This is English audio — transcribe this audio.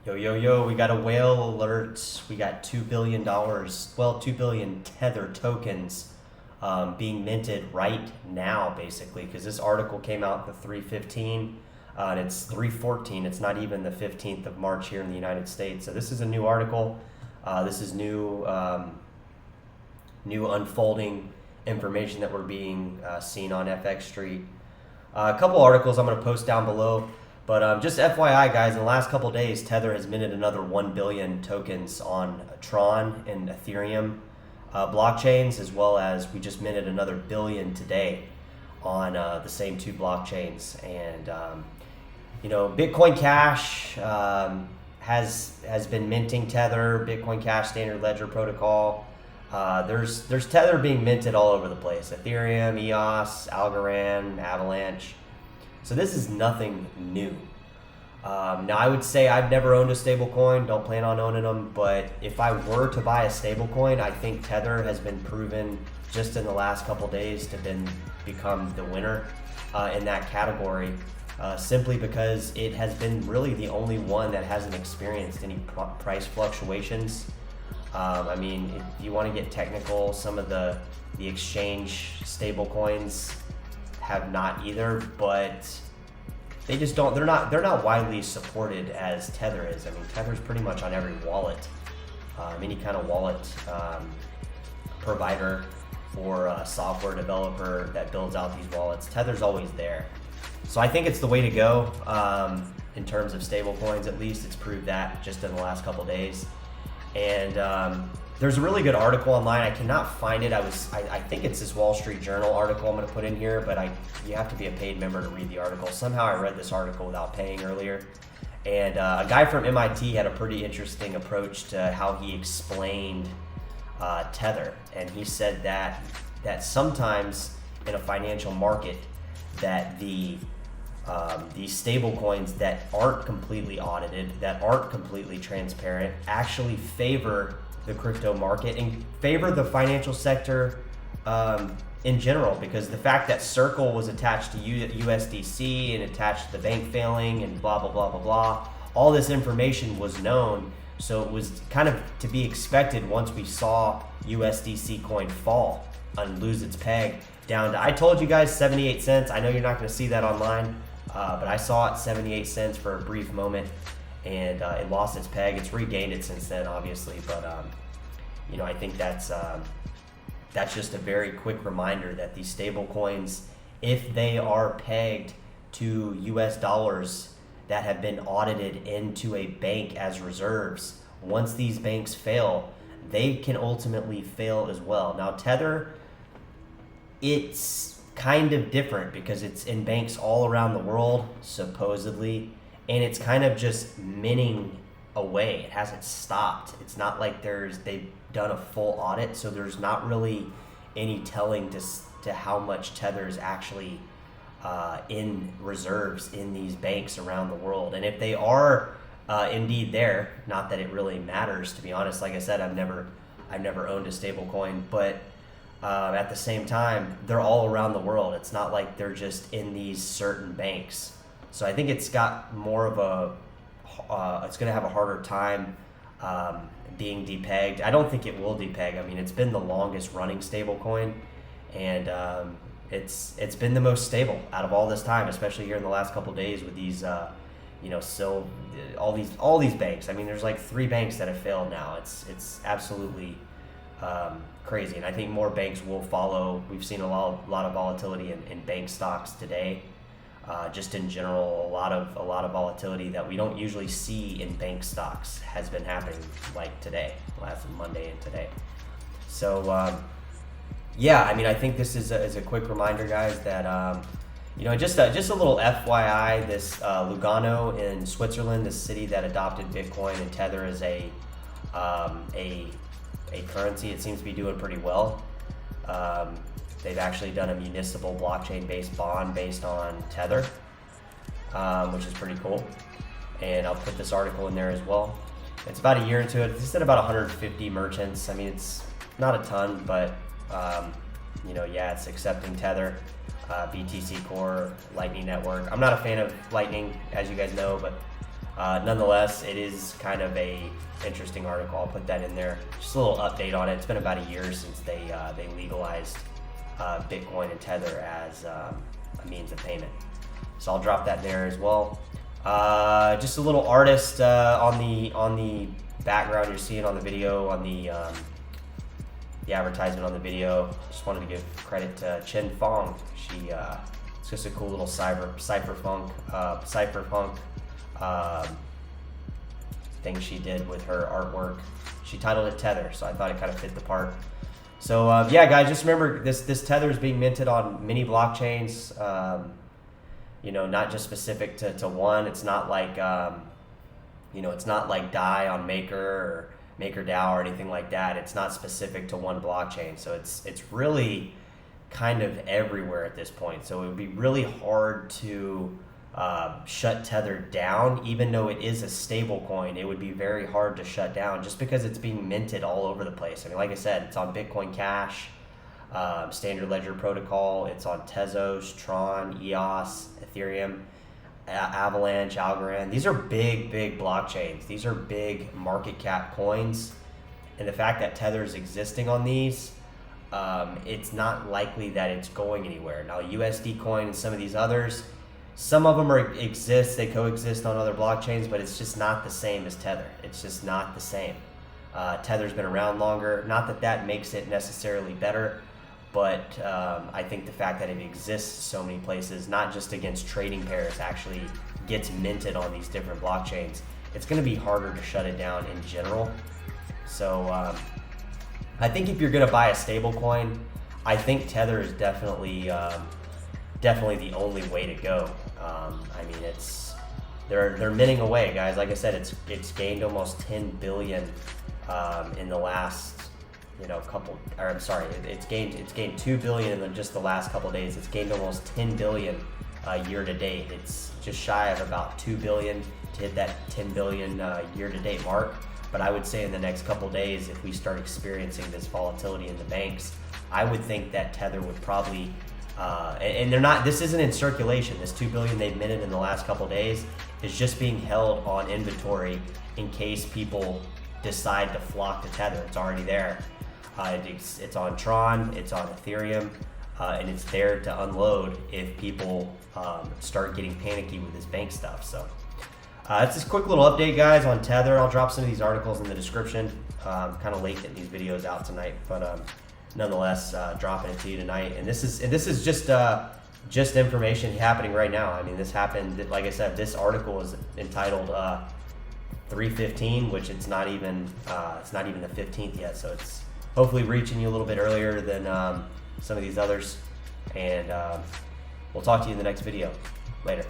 Yo, we got a whale alert. We got $2 billion, well, 2 billion Tether tokens being minted right now, basically, because this article came out the 3/15, and it's 3/14. It's not even the 15th of March here in the United States. So this is a new article. This is new unfolding information that we're being seen on FX Street. A couple articles I'm going to post down below. But just FYI, guys, in the last couple of days, Tether has minted another 1 billion tokens on Tron and Ethereum blockchains, as well as we just minted another billion today on the same two blockchains. And BitcoinCash has been minting Tether, BitcoinCash standard ledger protocol. There's Tether being minted all over the place: Ethereum, EOS, Algorand, Avalanche. So this is nothing new. Now I would say I've never owned a stablecoin, don't plan on owning them, but if I were to buy a stablecoin, I think Tether has been proven just in the last couple days to become the winner in that category, simply because it has been really the only one that hasn't experienced any price fluctuations. I mean, if you want to get technical, some of the exchange stablecoins have not either, but they just don't. They're not widely supported as Tether is. I mean, Tether's pretty much on every wallet, any kind of wallet provider or software developer that builds out these wallets. Tether's always there. So I think it's the way to go in terms of stablecoins. At least it's proved that just in the last couple days. And there's a really good article online. I cannot find it. I think it's this Wall Street Journal article I'm going to put in here, but you have to be a paid member to read the article. Somehow I read this article without paying earlier. And a guy from MIT had a pretty interesting approach to how he explained Tether. And he said that sometimes in a financial market that these stable coins that aren't completely audited, that aren't completely transparent, actually favor the crypto market and favor the financial sector in general, because the fact that Circle was attached to USDC and attached to the bank failing and blah, blah, blah, blah, blah, all this information was known. So it was kind of to be expected once we saw USDC coin fall and lose its peg down to, I told you guys, 78 cents. I know you're not going to see that online, but I saw it 78 cents for a brief moment. And it lost its peg. It's regained it since then, obviously, but I think that's just a very quick reminder that these stable coins, if they are pegged to US dollars that have been audited into a bank as reserves, once these banks fail, they can ultimately fail as well. Now, Tether, it's kind of different because it's in banks all around the world, supposedly. And it's kind of just minting away. It hasn't stopped. It's not like they've done a full audit, so there's not really any telling to how much Tether is actually in reserves in these banks around the world. And if they are indeed there, not that it really matters, to be honest. Like I said, I've never owned a stable coin, but at the same time, they're all around the world. It's not like they're just in these certain banks. So I think it's got more of it's going to have a harder time being depegged. I don't think it will depeg. I mean, it's been the longest running stable coin, and it's been the most stable out of all this time, especially here in the last couple of days with these, all these banks. I mean, there's like 3 banks that have failed now. It's absolutely crazy, and I think more banks will follow. We've seen a lot of volatility in bank stocks today. Just in general, a lot of volatility that we don't usually see in bank stocks has been happening, like today, last Monday and today. So I mean, I think this is a quick reminder, guys, that just a little FYI. This Lugano in Switzerland, this city that adopted Bitcoin and Tether as a currency, it seems to be doing pretty well. They've actually done a municipal blockchain-based bond based on Tether, which is pretty cool. And I'll put this article in there as well. It's about a year into it. They said about 150 merchants. I mean, it's not a ton, but it's accepting Tether, BTC Core, Lightning Network. I'm not a fan of Lightning, as you guys know, but Nonetheless, it is kind of a interesting article. I'll put that in there. Just a little update on it. It's been about a year since they legalized Bitcoin and Tether as a means of payment. So I'll drop that there as well. Just a little artist on the background you're seeing on the video, on the advertisement on the video. Just wanted to give credit to Chen Fong. It's just a cool little cypherpunk thing she did with her artwork. She titled it Tether, so I thought it kind of fit the part. So yeah, guys, just remember this Tether is being minted on many blockchains. You know, not just specific to one. It's not like you know, it's not like DAI on Maker or MakerDAO or anything like that. It's not specific to one blockchain, so it's really kind of everywhere at this point. So it would be really hard to shut Tether down, even though it is a stable coin. It would be very hard to shut down just because it's being minted all over the place. I mean, like I said, it's on BitcoinCash, Standard Ledger Protocol. It's on Tezos, Tron, EOS, Ethereum, Avalanche, Algorand. These are big blockchains. These are big market cap coins, and the fact that Tether is existing on these, it's not likely that it's going anywhere. Now, USD coin and some of these others, some of them they coexist on other blockchains, but it's just not the same as Tether. It's just not the same. Tether's been around longer. Not that that makes it necessarily better, but I think the fact that it exists so many places, not just against trading pairs, actually gets minted on these different blockchains, it's going to be harder to shut it down in general. So I think if you're going to buy a stable coin, I think Tether is definitely the only way to go. I mean, they're minting away, guys. Like I said, it's gained almost 10 billion in the last, you know, it's gained 2 billion in just the last couple of days. It's gained almost 10 billion year to date. It's just shy of about 2 billion to hit that 10 billion year to date mark. But I would say in the next couple of days, if we start experiencing this volatility in the banks, I would think that Tether would probably and they're not, this isn't in circulation. This 2 billion they've minted in the last couple of days is just being held on inventory in case people decide to flock to Tether. It's already there. It's on Tron, it's on Ethereum, and it's there to unload if people start getting panicky with this bank stuff. So it's this quick little update, guys, on Tether. I'll drop some of these articles in the description. Kind of late getting these videos out tonight, but nonetheless, dropping it to you tonight. And this is just information happening right now. I mean, this happened, like I said, this article is entitled 3/15, which it's not even the 15th yet. So it's hopefully reaching you a little bit earlier than some of these others. And we'll talk to you in the next video. Later.